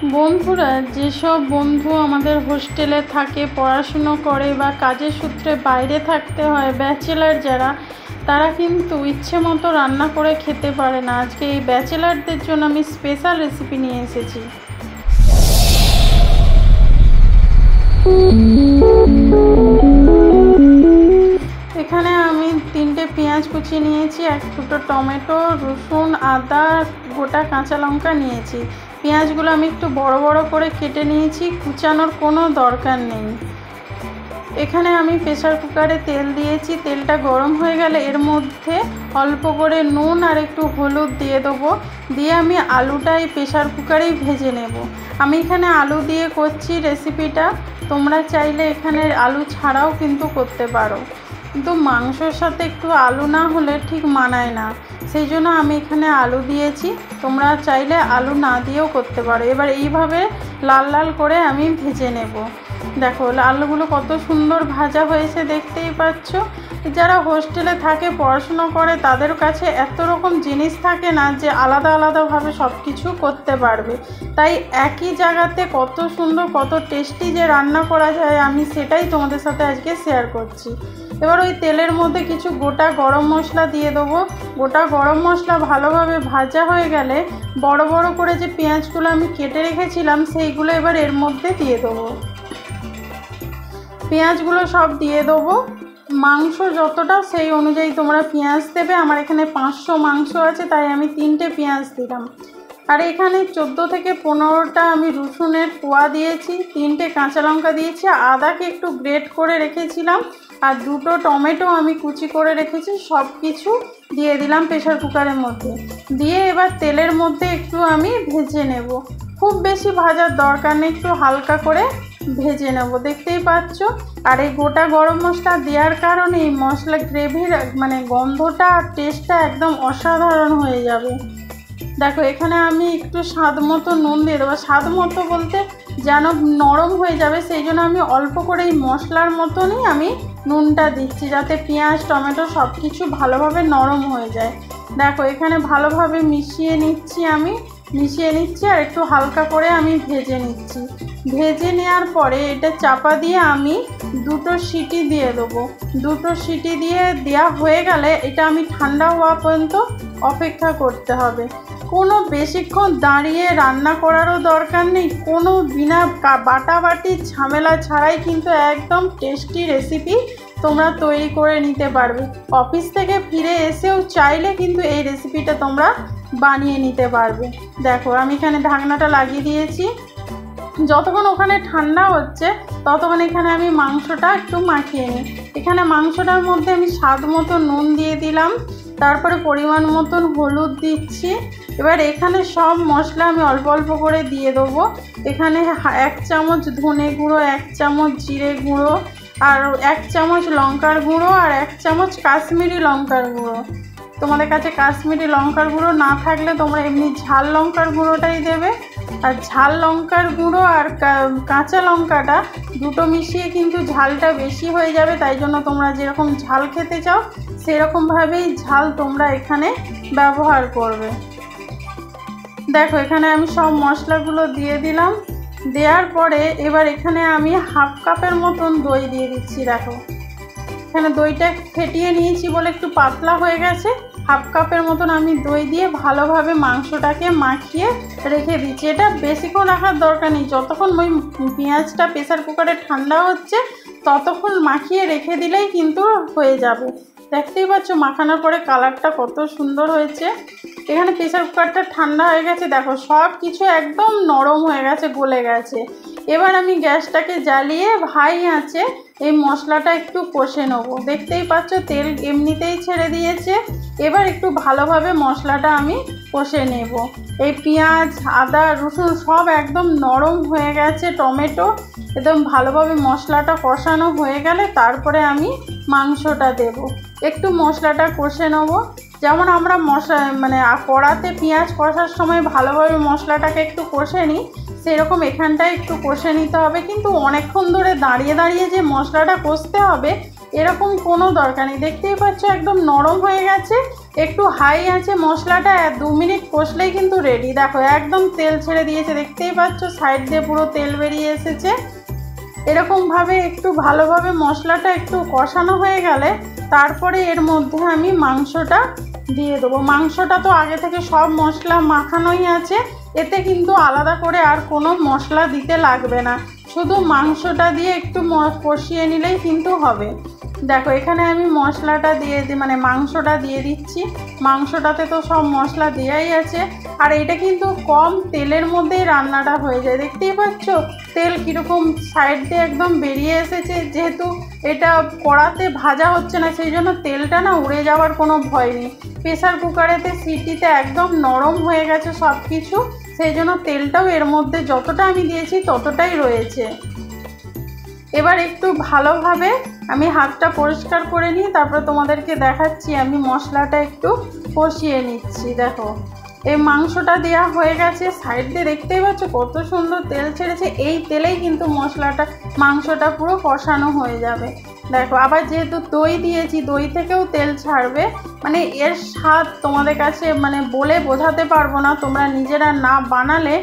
বন্ধুরা, যেসব বন্ধু আমাদের হোস্টেলে থাকে, পড়াশুনো করে বা কাজের সূত্রে বাইরে থাকতে হয়, ব্যাচেলার যারা, তারা কিন্তু ইচ্ছে মতো রান্না করে খেতে পারে না। আজকে এই ব্যাচেলারদের জন্য আমি স্পেশাল রেসিপি নিয়ে এসেছি। এখানে আমি 3টে পেঁয়াজ কুচিয়ে নিয়েছি, 2টো টমেটো, রসুন, আদা, গোটা কাঁচা লঙ্কা নিয়েছি। পেঁয়াজগুলো আমি একটু বড় বড় করে কেটে নিয়েছি, কুচানোর কোনো দরকার নেই। এখানে আমি প্রেসার কুকারে তেল দিয়েছি, তেলটা গরম হয়ে গেলে এর মধ্যে অল্প করে নুন আর একটু হলুদ দিয়ে দেবো। দিয়ে আমি আলুটা এই প্রেসার কুকারেই ভেজে নেব। আমি এখানে আলু দিয়ে করছি রেসিপিটা, তোমরা চাইলে এখানে আলু ছাড়াও কিন্তু করতে পারো, কিন্তু মাংসর সাথে একটু আলু না হলে ঠিক মানায় না, সেই জন্য আমি এখানে আলু দিয়েছি। তোমরা চাইলে আলু না দিয়েও করতে পারো। এবার এইভাবে লাল লাল করে আমি ভেজে নেব। দেখো আলুগুলো কত সুন্দর ভাজা হয়েছে, দেখতেই পাচ্ছ। যারা হোস্টেলে থাকে, পড়াশুনো করে, তাদের কাছে এত রকম জিনিস থাকে না যে আলাদা আলাদাভাবে সব কিছু করতে পারবে। তাই একই জায়গাতে কত সুন্দর, কত টেস্টি যে রান্না করা যায়, আমি সেটাই তোমাদের সাথে আজকে শেয়ার করছি। এবার ওই তেলের মধ্যে কিছু গোটা গরম মশলা দিয়ে দেবো। গোটা গরম মশলা ভালোভাবে ভাজা হয়ে গেলে বড় বড় করে যে পেঁয়াজগুলো আমি কেটে রেখেছিলাম, সেইগুলো এবার এর মধ্যে দিয়ে দেবো। পেঁয়াজগুলো সব দিয়ে দেবো। মাংস যতটা সেই অনুযায়ী তোমরা পেঁয়াজ দেবে। আমার এখানে 500 মাংস আছে, তাই আমি 3টে পেঁয়াজ দিলাম। আর এখানে 14 থেকে 15টা আমি রসুনের কোয়া দিয়েছি, 3টে কাঁচা লঙ্কা দিয়েছি, আদাকে একটু গ্রেট করে রেখেছিলাম, আর 2টো টমেটো আমি কুচি করে রেখেছি। সব কিছু দিয়ে দিলাম প্রেসার কুকারের মধ্যে। দিয়ে এবার তেলের মধ্যে একটু আমি ভেজে নেব। খুব বেশি ভাজার দরকার নেই, একটু হালকা করে ভেজে নেব, দেখতেই পাচ্ছ। আর এই গোটা গরম মশলা দেওয়ার কারণে এই মশলা গ্রেভির গন্ধটা আর টেস্টটা একদম অসাধারণ হয়ে যাবে। দেখো এখানে আমি একটু স্বাদ মতো নুন দিয়ে দেবো। স্বাদ মতো বলতে যেন নরম হয়ে যাবে, সেই জন্য আমি অল্প করে এই মশলার মতনই আমি নুনটা দিচ্ছি, যাতে পেঁয়াজ টমেটো সব কিছু ভালোভাবে নরম হয়ে যায়। দেখো এখানে ভালোভাবে মিশিয়ে নিচ্ছি আর একটু হালকা করে আমি ভেজে নিচ্ছি। ভেজে নেওয়ার পরে এটা চাপা দিয়ে আমি 2টো সিটি দিয়ে দেবো। 2টো সিটি দেওয়া হয়ে গেলে এটা আমি ঠান্ডা হওয়া পর্যন্ত অপেক্ষা করতে হবে। কোনো বেশিক্ষণ দাঁড়িয়ে রান্না করারও দরকার নেই, কোনো বিনা বাটাবাটির ঝামেলা ছাড়াই কিন্তু একদম টেস্টি রেসিপি তোমরা তৈরি করে নিতে পারবে। অফিস থেকে ফিরে এসেও চাইলে কিন্তু এই রেসিপিটা তোমরা বানিয়ে নিতে পারবে। দেখো আমি এখানে ঢাকনাটা লাগিয়ে দিয়েছি। যতক্ষণ ওখানে ঠান্ডা হচ্ছে ততক্ষণ এখানে আমি মাংসটা একটু মাখিয়ে নিই। এখানে মাংসটার মধ্যে আমি স্বাদ মতো নুন দিয়ে দিলাম, তারপরে পরিমাণ মতন হলুদ দিচ্ছি। এবার এখানে সব মশলা আমি অল্প অল্প করে দিয়ে দেবো। এখানে 1 চামচ ধনে গুঁড়ো, 1 চামচ জিরে গুঁড়ো, আর 1 চামচ লঙ্কার গুঁড়ো, আর 1 চামচ কাশ্মীরি লঙ্কার গুঁড়ো। তোমাদের কাছে কাশ্মীরি লঙ্কার গুঁড়ো না থাকলে তোমরা এমনি ঝাল লঙ্কার গুঁড়োটাই দেবে। আর ঝাল লঙ্কার গুঁড়ো আর কাঁচা লঙ্কাটা দুটো মিশিয়ে কিন্তু ঝালটা বেশি হয়ে যাবে, তাই জন্য তোমরা যেরকম ঝাল খেতে চাও সেরকমভাবেই ঝাল তোমরা এখানে ব্যবহার করবে। দেখো এখানে আমি সব মশলাগুলো দিয়ে দিলাম। দেওয়ার পরে এবার এখানে আমি 1/2 কাপের মতন দই দিয়ে দিচ্ছি। দেখো এখানে দইটা ফেটিয়ে নিয়েছি বলে একটু পাতলা হয়ে গেছে। 1/2 কাপের মতন আমি দই দিয়ে ভালোভাবে মাংসটাকে মাখিয়ে রেখে দিচ্ছি। এটা বেশিক্ষণ রাখার দরকার নেই, যতক্ষণ ওই পেঁয়াজটা প্রেসার কুকারে ঠান্ডা হচ্ছে ততক্ষণ মাখিয়ে রেখে দিলেই কিন্তু হয়ে যাবে। দেখতেই পাচ্ছ মাখানোর পরে কালারটা কত সুন্দর হয়েছে। এখানে প্রেসার কুকারটা ঠান্ডা হয়ে গেছে, দেখো সব কিছু একদম নরম হয়ে গেছে, গলে গেছে। এবার আমি গ্যাসটাকে জ্বালিয়ে হাই আঁচে এই মশলাটা একটু কষে নেবো। দেখতেই পাচ্ছ তেল এমনিতেই ছেড়ে দিয়েছে। এবার একটু ভালোভাবে মশলাটা আমি কষে নেব। এই পেঁয়াজ আদা রসুন সব একদম নরম হয়ে গেছে, টমেটো একদম ভালোভাবে মশলাটা কষানো হয়ে গেলে তারপরে আমি মাংসটা দেব। একটু মশলাটা কষে নেবো। যেমন আমরা কড়াতে পেঁয়াজ কষার সময় ভালোভাবে মশলাটাকে একটু কষে নিই, সেরকম এখানটায় একটু কষে নিতে হবে। কিন্তু অনেকক্ষণ ধরে দাঁড়িয়ে দাঁড়িয়ে যে মশলাটা কষতে হবে এরকম কোনো দরকার নেই। দেখতেই পাচ্ছ একদম নরম হয়ে গেছে। একটু হাই আছে মশলাটা 2 মিনিট কষলেই কিন্তু রেডি। দেখো একদম তেল ছেড়ে দিয়েছে, দেখতেই পাচ্ছ সাইড দিয়ে পুরো তেল বেরিয়ে এসেছে। এরকমভাবে একটু ভালোভাবে মশলাটা একটু কষানো হয়ে গেলে তারপরে এর মধ্যে আমি মাংসটা দিয়ে দেবো। মাংসটা তো আগে থেকে সব মশলা মাখানোই আছে, এতে কিন্তু আলাদা করে আর কোনো মশলা দিতে লাগবে না, শুধু মাংসটা দিয়ে একটু কষিয়ে নিলেই কিন্তু হবে। দেখো এখানে আমি মশলাটা দিয়ে মানে মাংসটা দিয়ে দিচ্ছি। মাংসটাতে তো সব মশলা দেওয়াই আছে, আর এটা কিন্তু কম তেলের মধ্যেই রান্নাটা হয়ে যায়। দেখতেই পাচ্ছ তেল কীরকম সাইড দিয়ে একদম বেরিয়ে এসেছে। যেহেতু এটা কড়াতে ভাজা হচ্ছে না, সেই জন্য তেলটা না উড়ে যাওয়ার কোনো ভয় নেই। প্রেসার কুকারেতে সিটিতে একদম নরম হয়ে গেছে সব কিছু, সেই জন্য তেলটাও এর মধ্যে যতটা আমি দিয়েছি ততটাই রয়েছে। এবার একটু ভালোভাবে আমি হাতটা পরিষ্কার করে নিই, তারপর তোমাদেরকে দেখাচ্ছি আমি মশলাটা একটু কষিয়ে নিচ্ছি। দেখো এই মাংসটা দেওয়া হয়ে গেছে, সাইড দিয়ে দেখতেই পাচ্ছ কত সুন্দর তেল ছেড়েছে। এই তেলেই কিন্তু মাংসটা পুরো কষানো হয়ে যাবে। দেখো আবার যেহেতু দই দিয়েছি, দই থেকেও তেল ছাড়বে, মানে এর স্বাদ তোমাদের কাছে মানে বলে বোঝাতে পারবো না। তোমরা নিজেরা না বানালে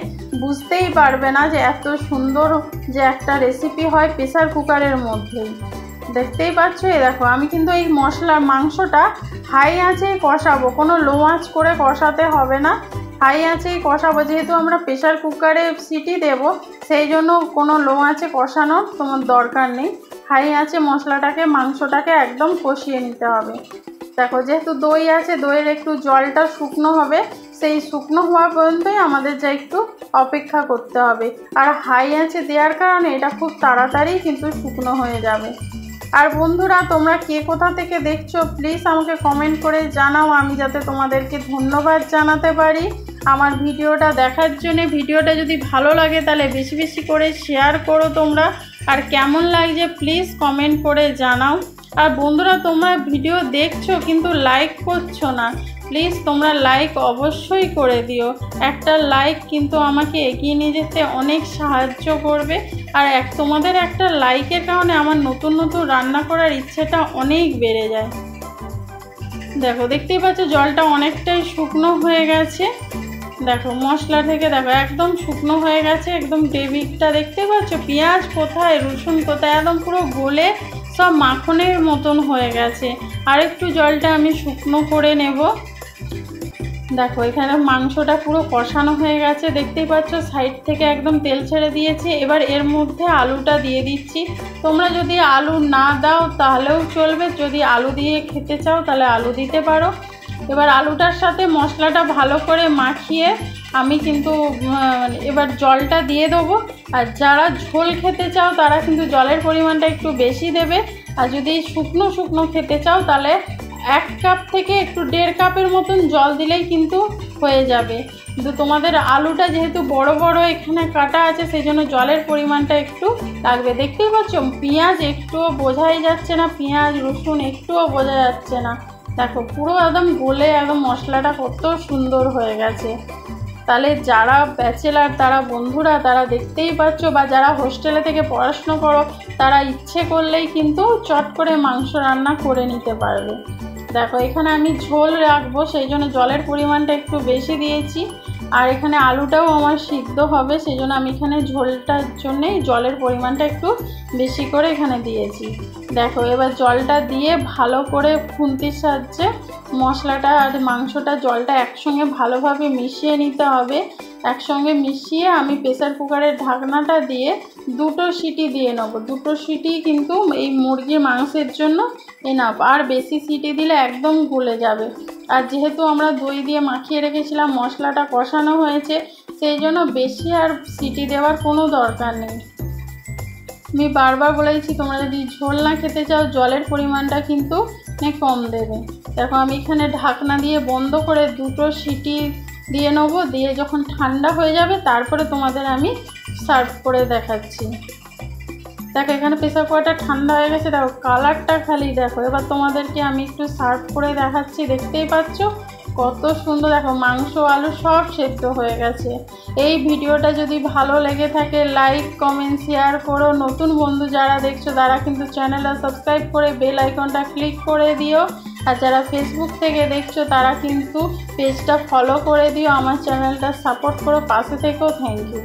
বুঝতেই পারবে না যে এত সুন্দর যে একটা রেসিপি হয় প্রেসার কুকারের মধ্যেই। দেখতেই পাচ্ছ এই দেখো আমি কিন্তু এই মাংসটা হাই আঁচেই কষাবো, কোনো লো আঁচ করে কষাতে হবে না, হাই আঁচেই কষাবো। যেহেতু আমরা প্রেসার কুকারে সিটি দেব, সেই জন্য কোনো লো আঁচে কষানোর তোমার দরকার নেই। হাই আঁচে মাংসটাকে একদম কষিয়ে নিতে হবে। দেখো যেহেতু দই আছে, দইয়ের একটু জলটা শুকনো হবে, সেই শুকনো হওয়া পর্যন্তই আমাদের যা একটু অপেক্ষা করতে হবে। আর হাই আঁচে দেওয়ার কারণে এটা খুব তাড়াতাড়ি কিন্তু শুকনো হয়ে যাবে। আর বন্ধুরা তোমরা কে কোথা থেকে দেখছো প্লিজ আমাকে কমেন্ট করে জানাও, আমি যাতে তোমাদেরকে ধন্যবাদ জানাতে পারি আমার ভিডিওটা দেখার জন্য। ভিডিওটা যদি ভালো লাগে তাহলে বেশি বেশি করে শেয়ার করো তোমরা, আর কেমন লাগছে প্লিজ কমেন্ট করে জানাও। আর বন্ধুরা তোমরা ভিডিও দেখছো কিন্তু লাইক করছো না, প্লিজ তোমরা লাইক অবশ্যই করে দিও। একটা লাইক কিন্তু আমাকে এগিয়ে নিয়ে যেতে অনেক সাহায্য করবে, আর তোমাদের একটা লাইকের কারণে আমার নতুন নতুন রান্না করার ইচ্ছেটা অনেক বেড়ে যায়। দেখো দেখতেই পাচ্ছ জলটা অনেকটাই শুকনো হয়ে গেছে। দেখো মশলা থেকে দেখো একদম শুকনো হয়ে গেছে, একদম গ্রেভিটা দেখতে পাচ্ছ, পেঁয়াজ কোথায় রসুন কোথায় একদম পুরো গলে সব মাখনের মতন হয়ে গেছে। আর একটু জলটা আমি শুকনো করে নেব। দেখো এখানে মাংসটা পুরো কষানো হয়ে গেছে, দেখতেই পাচ্ছ সাইড থেকে একদম তেল ছেড়ে দিয়েছে। এবার এর মধ্যে আলুটা দিয়ে দিচ্ছি। তোমরা যদি আলু না দাও তাহলেও চলবে, যদি আলু দিয়ে খেতে চাও তাহলে আলু দিতে পারো। এবার আলুটার সাথে মশলাটা ভালো করে মাখিয়ে আমি কিন্তু এবার জলটা দিয়ে দেবো। আর যারা ঝোল খেতে চাও তারা কিন্তু জলের পরিমাণটা একটু বেশি দেবে, আর যদি শুকনো শুকনো খেতে চাও তাহলে 1 কাপ থেকে একটু 1.5 কাপের মতন জল দিলেই কিন্তু হয়ে যাবে। কিন্তু তোমাদের আলুটা যেহেতু বড় বড় এখানে কাটা আছে, সেই জন্য জলের পরিমাণটা একটু লাগবে। দেখতেই পাচ্ছ পেঁয়াজ একটুও বোঝাই যাচ্ছে না, পেঁয়াজ রসুন একটুও বোঝা যাচ্ছে না। দেখো পুরো একদম গলে একদম মশলাটা কত সুন্দর হয়ে গেছে। তাহলে যারা ব্যাচেলার তারা বন্ধুরা তারা দেখতেই পাচ্ছ, বা যারা হোস্টেলে থেকে পড়াশুনো করো তারা ইচ্ছে করলেই কিন্তু চট করে মাংস রান্না করে নিতে পারবে। দেখো এখানে আমি ঝোল রাখবো, সেই জন্য জলের পরিমাণটা একটু বেশি দিয়েছি। আর এখানে আলুটাও আমার সিদ্ধ হবে, সেই জন্য আমি এখানে ঝোলটার জন্যেই জলের পরিমাণটা একটু বেশি করে এখানে দিয়েছি। দেখো এবার জলটা দিয়ে ভালো করে খুন্তির সাহায্যে মশলাটা আর মাংসটা জলটা একসঙ্গে ভালোভাবে মিশিয়ে নিতে হবে। একসঙ্গে মিশিয়ে আমি প্রেসার কুকারের ঢাকনাটা দিয়ে 2টো সিটি দিয়ে নেব। 2টো সিটি কিন্তু এই মুরগির মাংসের জন্য এনাফ, আর বেশি সিটি দিলে একদম গলে যাবে। আর যেহেতু আমরা দই দিয়ে মাখিয়ে রেখেছিলাম, মশলাটা কষানো হয়েছে, সেই জন্য বেশি আর সিটি দেওয়ার কোনো দরকার নেই। আমি বারবার বলেছি তোমরা যদি ঝোল না খেতে চাও জলের পরিমাণটা কিন্তু কম দেবে। দেখো আমি এখানে ঢাকনা দিয়ে বন্ধ করে 2টো সিটি দিয়ে নেব, দিয়ে যখন ঠান্ডা হয়ে যাবে তারপরে তোমাদের আমি সার্ভ করে দেখাচ্ছি। দেখো এখানে প্রেসার কুকারটা ঠান্ডা হয়ে গেছে, দেখো কালারটা খালি দেখো। এবার তোমাদেরকে আমি একটু সার্ভ করে দেখাচ্ছি। দেখতেই পাচ্ছ কত সুন্দর, দেখো মাংস আলু সব সেদ্ধ হয়ে গেছে। এই ভিডিওটা যদি ভালো লেগে থাকে লাইক কমেন্ট শেয়ার করো। নতুন বন্ধু যারা দেখছো তারা কিন্তু চ্যানেলটা সাবস্ক্রাইব করে বেল আইকনটা ক্লিক করে দিও। আর যারা ফেসবুক থেকে দেখছো তারা কিন্তু পেজটা ফলো করে দিও। আমার চ্যানেলটা সাপোর্ট করো, পাশে থেকেও থ্যাংক ইউ।